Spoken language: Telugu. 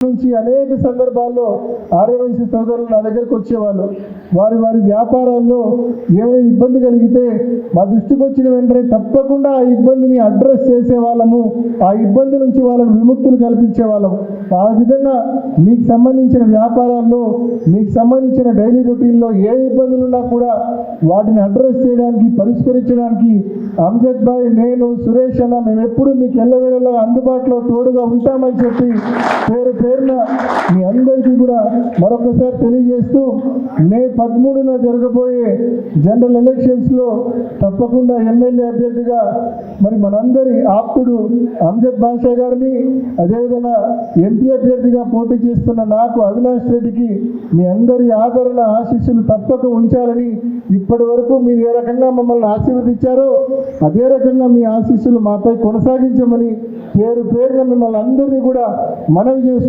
నుంచి అనేక సందర్భాల్లో ఆర్యవైశ్య సోదరులు నా దగ్గరకు వచ్చేవాళ్ళు. వారి వ్యాపారాల్లో ఏమైనా ఇబ్బంది కలిగితే మా దృష్టికి వచ్చిన వెంటనే తప్పకుండా ఆ ఇబ్బందిని అడ్రస్ చేసేవాళ్ళము, ఆ ఇబ్బంది నుంచి వాళ్ళకు విముక్తులు కల్పించేవాళ్ళం. ఆ విధంగా మీకు సంబంధించిన వ్యాపారాల్లో, మీకు సంబంధించిన డైలీ రొటీన్లో ఏ ఇబ్బందులు ఉన్నా కూడా వాటిని అడ్రస్ చేయడానికి, పరిష్కరించడానికి అమ్జద్ భాయ్, నేను, సురేష్ అన్న మేము ఎప్పుడు మీకు ఎల్లవేళలా అందుబాటులో తోడుగా ఉంటామని చెప్పి పేరున మీ అందరికీ కూడా మరొకసారి తెలియజేస్తూ, మే 13న జరగబోయే జనరల్ ఎలక్షన్స్లో తప్పకుండా ఎమ్మెల్యే అభ్యర్థిగా మరి మనందరి ఆప్తుడు అమ్జద్ బాషా గారిని, అదేవిధంగా ఎంపీ అభ్యర్థిగా పోటీ చేస్తున్న నాకు అవినాష్ రెడ్డికి మీ అందరి ఆదరణ, ఆశీస్సులు తప్పక ఉంచాలని, ఇప్పటి వరకు మీరు ఏ రకంగా మమ్మల్ని ఆశీర్వదించారో అదే రకంగా మీ ఆశీస్సులు మాపై కొనసాగించమని పేరున మిమ్మల్ని అందరినీ కూడా మనవి చేసుకుంటూ